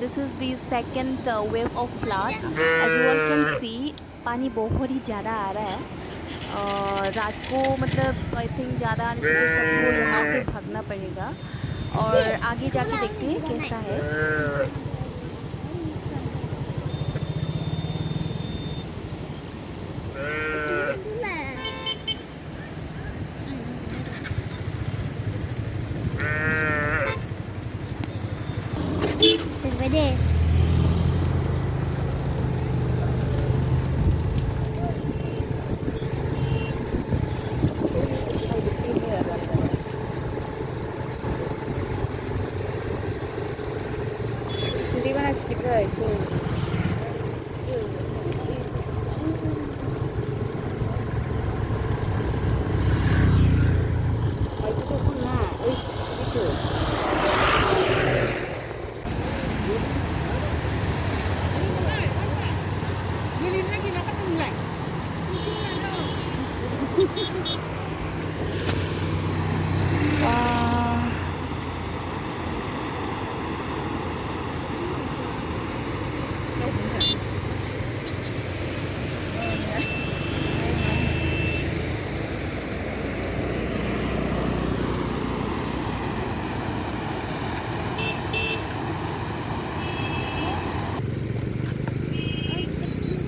this is the second wave of flood. As you all can see, पानी बहुत ही ज़्यादा आ रहा है और रात को मतलब आई थिंक ज़्यादा आने से सबको यहाँ से भागना पड़ेगा और आगे जाके देखते हैं कैसा है.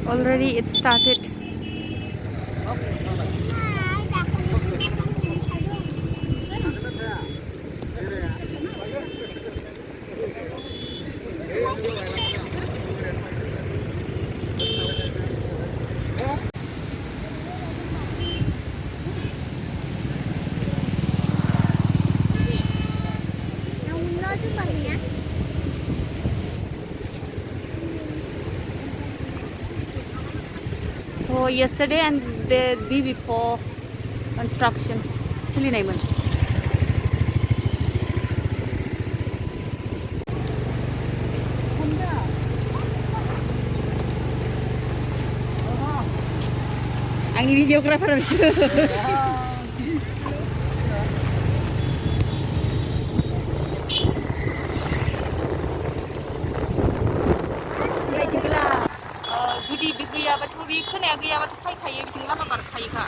Already it started. So yesterday and the day before construction, chili naman. Ang videographer bisa. जुदि बे गैयाबाथ' बे खोनाया गैयाबाथ' फैखायो बिथिं Lama बारखायोखा.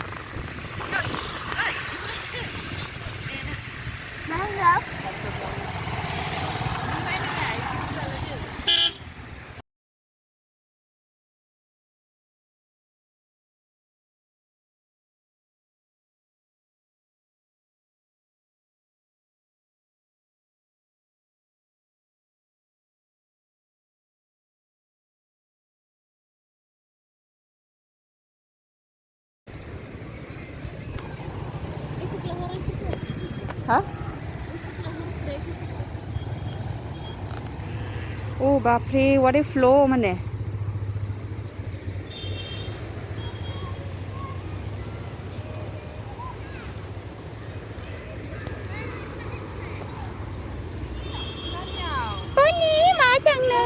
Hah? Oh bapre, what a flow mane. Pony, matang na.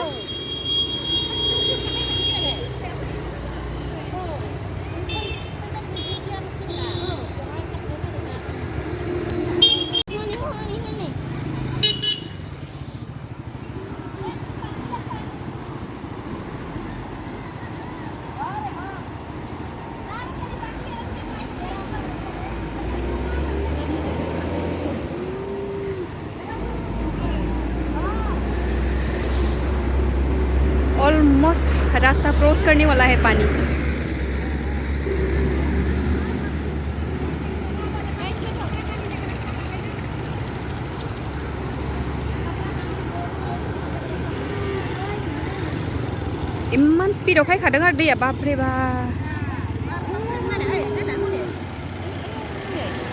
Almost रास्ता क्रॉस करने वाला है पानी. इमान स्पीडआव फैखादों आरो दैया बापरे बा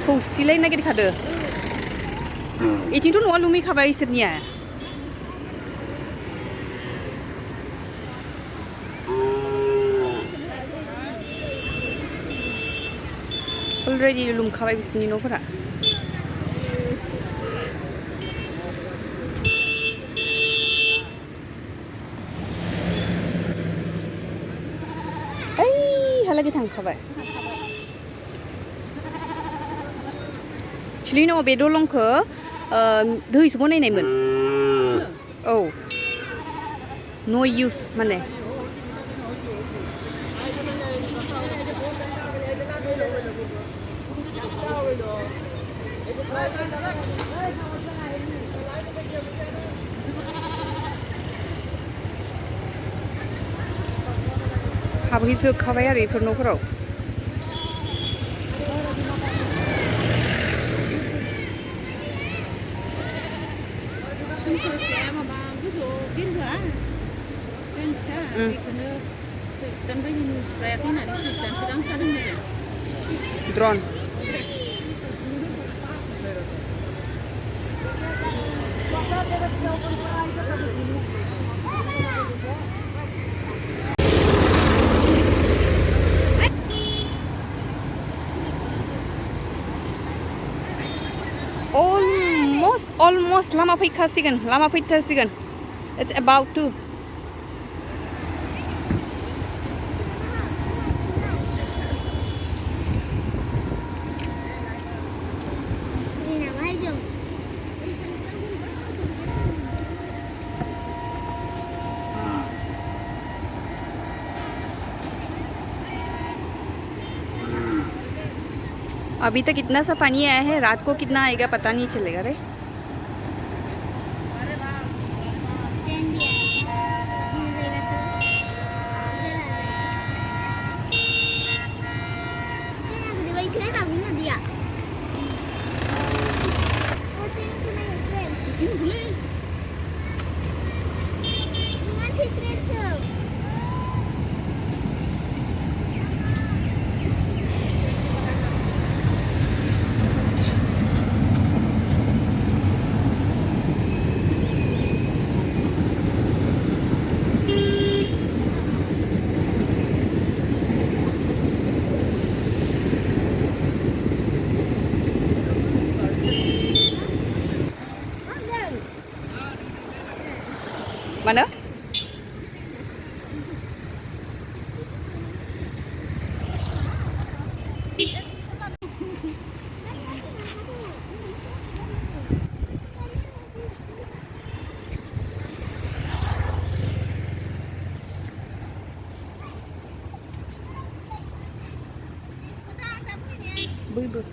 सौसिलायनो नागिरखादो. इथिंथ' न'आ लुमैखाबाय इसोरनिया. Already lumखाबाय बिसोरनि न'फोरा. हालागै थांखाबाय. एक्चुअली बे दलंखौ दैसो बनायनायमोन. औ no use মানে हाबहैजोबखाबाय आरो बेफोर न'फोराव drone almost lama fैथारसिगोन it's about to अभी तक इतना सा पानी आया है रात को कितना आएगा पता नहीं चलेगा रे mana bui.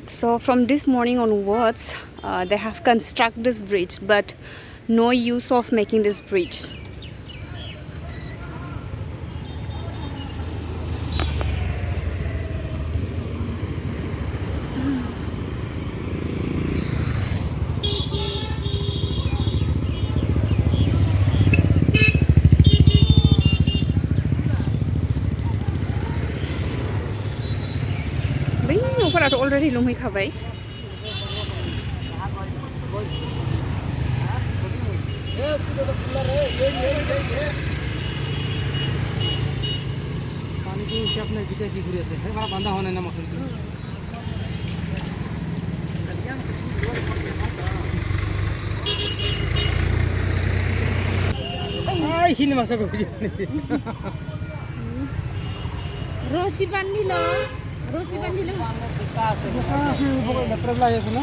So from this morning onwards, they have constructed this bridge, but no use of making this bridge. न'फोराथ' अलरेडि लोमहैखाबाय पानीको हिसाब नै बिता के घुरि আছে হেবাৰ বান্ধা হোৱা নাই না মখন আই হিন মাছক ঘুৰি রশি বান্ধিল বোকা আছে লেতেৰা লাগি আছে না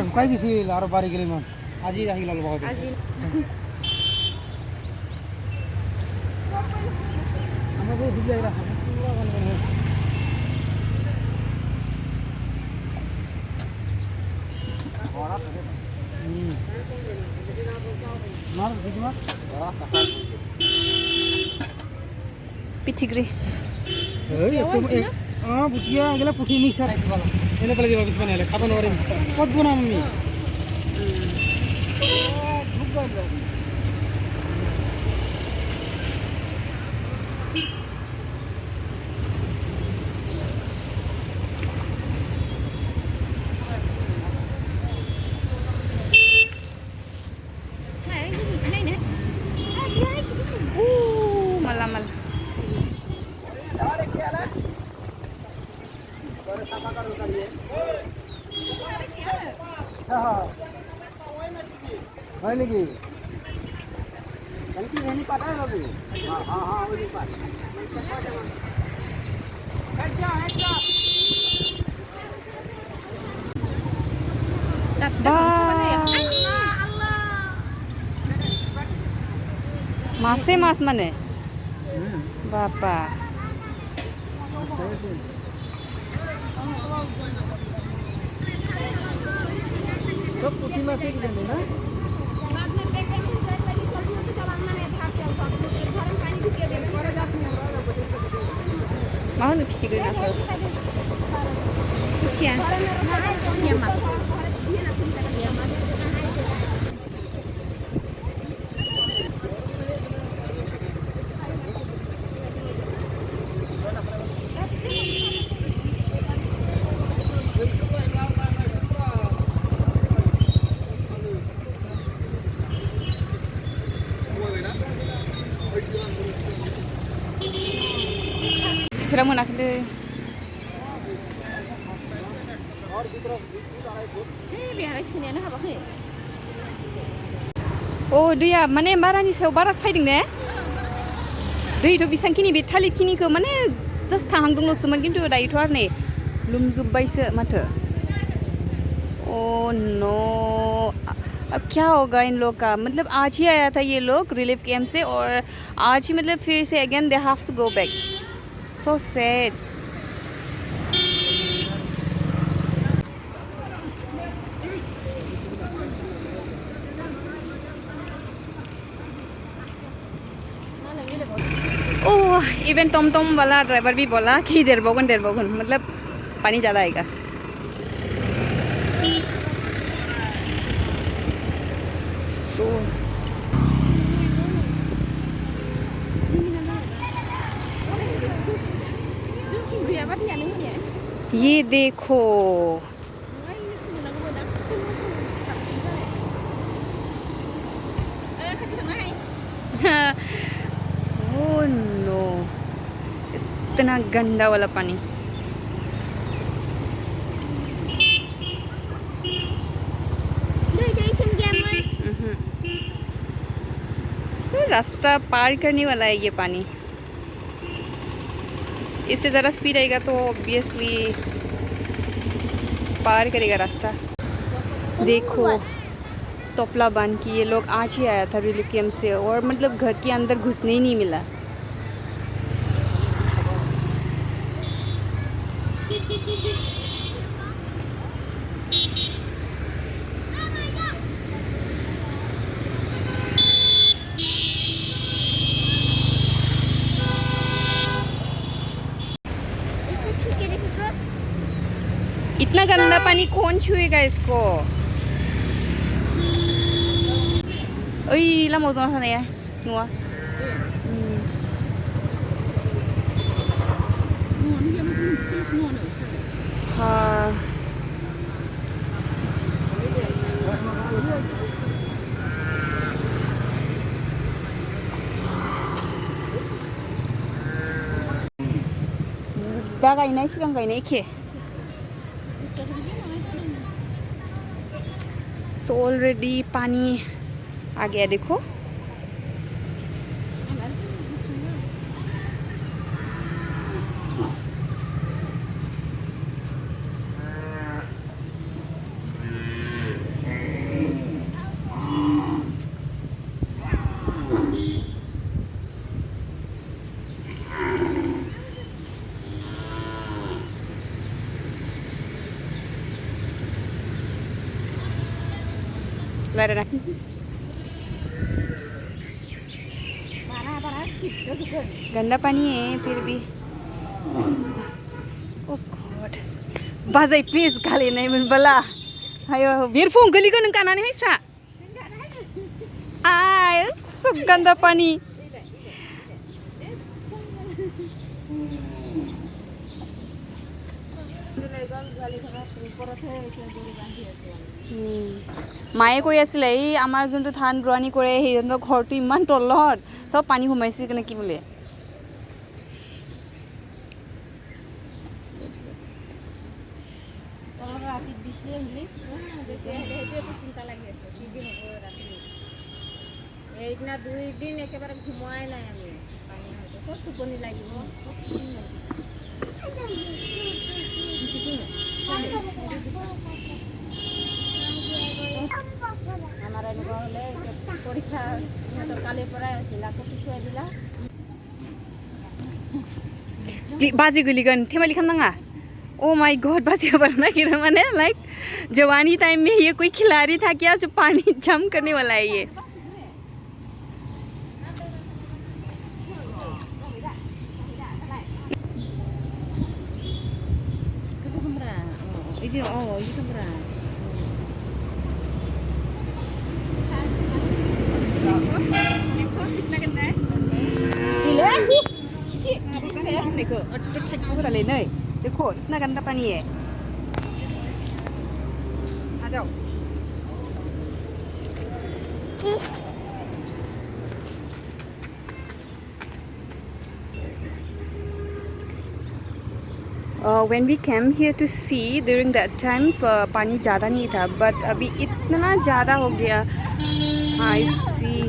শুকাই গৈছিল আৰু বাঢ়ি গ'ল ইমান আজি আহি ল'ব আজি আমাকে দিলে ৰাখা পিঠিগ্ৰী বুটিয়া এগুলা পুঠি মিক্সাৰ এনে পেলাই দিবা কিছুমান হ'লে খাব নোৱাৰিম ক'ত বনাম আমি মালামাল হয় নেকি মাছে মাছ মানে বাপা सब पुठी माछ एक जने ना mau nih pikirin apa Kucian. Iya, Mas. Serang monak deh Cih, biar sini ana habakhai. oh dia mana barani sayaw baras faiding ne दै to bisangkini be थालिरखिनिखौ माने जस्ट थाहांदोंल'सोमोन किन्तु दायोथ' आरो नै लुमजोब्बायसो माथो ओ नो अब क्या होगा इन लोग का मतलब आज ही आया था ये लोग रिलीफ कैंप से और आज ही मतलब फिर से again they have to go back so sad oh even टमटम वाला ड्राइवर भी बोला कि देर बोगन मतलब पानी ज़्यादा आएगा सो ये देखो ओह नो इतना गंदा वाला पानी सो रास्ता पार करने वाला है ये पानी इससे ज़रा स्पीड आएगा तो ऑब्वियसली पार करेगा रास्ता देखो टोपला बांध की ये लोग आज ही आया था रिलीफ कैंप से और मतलब घर के अंदर घुसने ही नहीं मिला इतना गंदा पानी कौन छुएगा इसको ओइ लामायाव जना थानाया न'आ दा गायनाय सिगां गायनाय एखे सो ऑलरेडी पानी आ गया देखो Lara गंदा पानी है फिर भी ओ गॉड बाजाय प्लीज गाले नहीं मन बला हायो बिरफुं गलिगो नों कानानै हायस्रा आय सब गंदा पानी মায়ে কৈ আছিলে এই আমাৰ যোনটো ধান ৰোৱানি কৰে সেইজনৰ ঘৰটো ইমান তলত সব পানী সোমাইছে কেনে কি বোলে ৰাতি বেছি আহিলে বেছি আহিলে সেইটো চিন্তা লাগি আছে কি হ'ব ৰাতি সেইদিনা 2 দিন একেবাৰে ঘুমোৱাই নাই আমি পানী হওঁতে ক'ত টোপনি লাগিব আমাৰ এনেকুৱা হ'লে পৰীক্ষা সিহঁতৰ কালিৰ পৰাই আছিল আকৌ পিছুৱাই দিলা बाजि गोलैगोन थेमालि खालामनाङा ओ माय गॉड बाजि होबर नागिरो माने लाइक जवानी टाइम में ये कोई खिलाड़ी था क्या जो पानी जंप करने वाला है ये 이제 이제 뭐라 देखो नहीं देखो इतना गंदा पानी है आ जाओ when we came here to see during that time पानी ज़्यादा नहीं था but अभी इतना ज़्यादा हो गया I see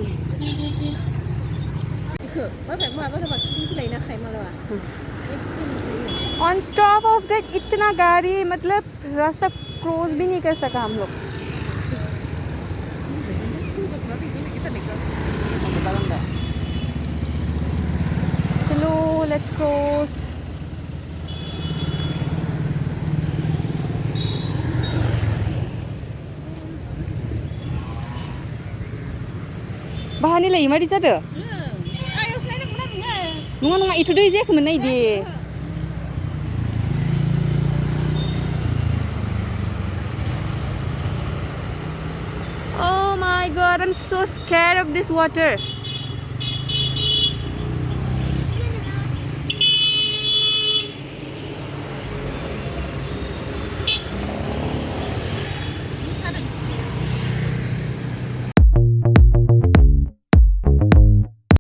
on top of that इतना गाड़ी मतलब रास्ता क्रॉस भी नहीं कर सका हम लोग चलो let's cross bahannya lah mari जादो नङा नङा इथ' दै जायाखैमोन नायदि Oh my god, I'm so scared of this water.